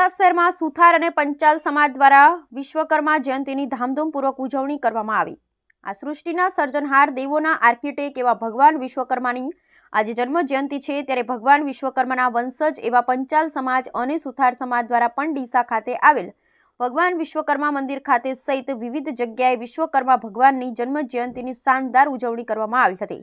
ડીસા શહેરમાં સુથાર અને પંચાલ સમાજ દ્વારા વિશ્વકર્મા જયંતિની ધામધૂમપૂર્વક ઉજવણી કરવામાં આવી। આ સૃષ્ટિના સર્જનહાર દેવોના આર્કિટેક્ટ એવા ભગવાન વિશ્વકર્માની આજે જન્મ જયંતિ છે, ત્યારે ભગવાન વિશ્વકર્માના વંશજ એવા પંચાલ સમાજ અને સુથાર સમાજ દ્વારા પણ ડીસા ખાતે આવેલ ભગવાન વિશ્વકર્મા મંદિર ખાતે સહિત વિવિધ જગ્યાએ વિશ્વકર્મા ભગવાનની જન્મ જયંતિની શાનદાર ઉજવણી કરવામાં આવી હતી।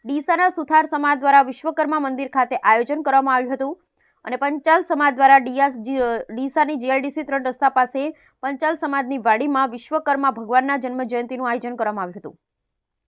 ડીસાના સુથાર સમાજ દ્વારા વિશ્વકર્મા મંદિર ખાતે આયોજન કરવામાં આવ્યું હતું અને પંચાલ સમાજ દ્વારા ડીસાની જીએલડીસી 3 રસ્તા પાસે પંચાલ સમાજની વાડીમાં વિશ્વકર્મા ભગવાનના જન્મ જયંતિનું આયોજન કરવામાં આવ્યું હતું।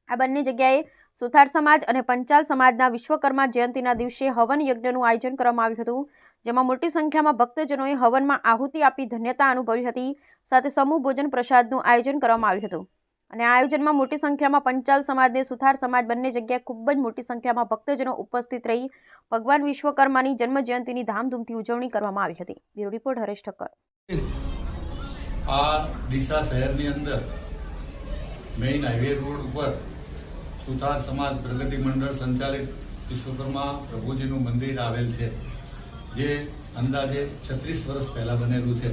આ બંને જગ્યાએ સુથાર સમાજ અને પંચાલ સમાજના વિશ્વકર્મા જયંતિના દિવસે હવન યજ્ઞનું આયોજન કરવામાં આવ્યું હતું, જેમાં મોટી સંખ્યામાં ભક્તજનોએ હવનમાં આહુતિ આપી ધન્યતા અનુભવી હતી। સાથે સમૂહ ભોજન પ્રસાદનું આયોજન કરવામાં આવ્યું હતું અને આ આયોજનમાં મોટી સંખ્યામાં પંચાલ સમાજને સુથાર સમાજ બંને જગ્યાએ ખૂબ જ મોટી સંખ્યામાં ભક્તજનો ઉપસ્થિત રહી ભગવાન વિશ્વકર્માની જન્મ જયંતિની ધામધૂમથી ઉજવણી કરવામાં આવી હતી। Bureau report Haresh Thakkar. આ ડીસા શહેરની અંદર મેઇન હાઈવે રોડ ઉપર સુથાર સમાજ પ્રગતિ મંડળ સંચાલિત વિશ્વકર્મા પ્રભુજીનું મંદિર આવેલ છે, જે અંદાજે 36 વર્ષ પહેલા બનેલું છે।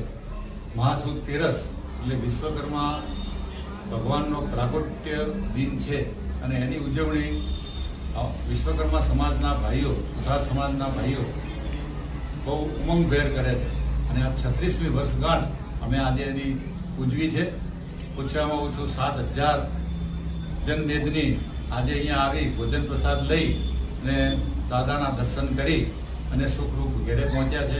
મહાસુદ તેરસ એટલે વિશ્વકર્મા ભગવાનનો પ્રાગટ્ય દિન છે અને એની ઉજવણી વિશ્વકર્મા સમાજના ભાઈઓ, સુથાર સમાજના ભાઈઓ બહુ ઉમંગભેર કરે છે અને આ 36મી વર્ષગાંઠ અમે આજે એની ઉજવી છે। ઓછામાં ઓછું 7000 જનમેદની આજે અહીંયા આવી ભોજન પ્રસાદ લઈ અને દાદાના દર્શન કરી અને સુખરૂપ ઘેરે પહોંચ્યા છે,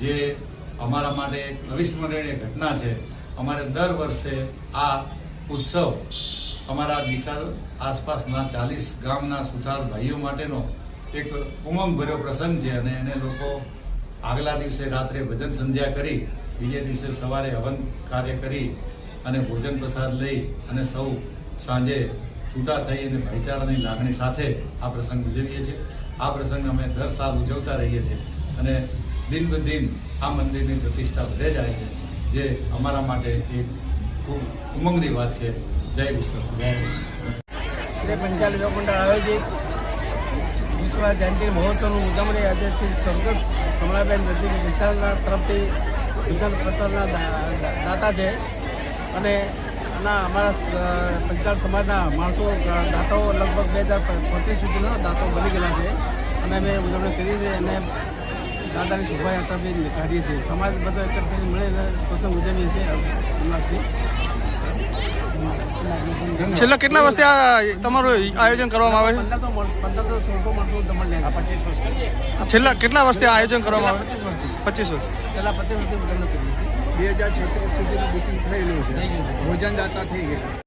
જે અમારા માટે એક અવિસ્મરણીય ઘટના છે। અમારે દર વર્ષે આ ઉત્સવ અમારા ડીસા આસપાસના 40 ગામના સુથાર ભાઈઓ માટેનો એક ઉમંગભર્યો પ્રસંગ છે અને એને લોકો આગલા દિવસે રાત્રે ભજન સંધ્યા કરી બીજે દિવસે સવારે હવન કાર્ય કરી અને ભોજન પ્રસાદ લઈ અને સૌ સાંજે છૂટા થઈ અને ભાઈચારાની લાગણી સાથે આ પ્રસંગ ઉજવીએ છીએ। આ પ્રસંગ અમે દર સાલ ઉજવતા રહીએ છીએ અને દિન બ દિન આ મંદિરની પ્રતિષ્ઠા વધે જાય છે, જે અમારા માટે એક ખૂબ ઉમંગની વાત છે। જય વિશ્વકર્મા। શ્રી પંચાલ યુવક મંડળ આયોજિત વિશ્વ જયંતિ મહોત્સવનું ઉજવણી આજે શ્રી સ્વર્ગસ્થ કમળાબેન દર્દી પંચાલના તરફથી ભોજન પ્રસાદના દાતા છે અને અમારા પંચાલ સમાજના માણસો દાતાઓ લગભગ 2025 સુધીના દાતાઓ બની ગયેલા છે અને અમે ઉજવણી કરી છે અને દાદાની શોભાયાત્રા બી કાઢીએ છીએ। સમાજ બધો એકત્રિત મળીને પ્રસંગ ઉજવીએ છીએ ઉલ્લાસથી। છેલ્લા કેટલા વર્ષથી આ તમારું આયોજન કરવામાં આવે છે? 1500-1600 માણસો દમણ લે 25 વર્ષથી। છેલ્લા કેટલા વર્ષથી આ આયોજન કરવામાં આવે? 25 વર્ષ। છેલ્લા 25 વર્ષથી ઉજવણી કરીએ છીએ। 2036 સુધીનું બુકિંગ થયેલું છે, ભોજન દાતા થઈ ગયા।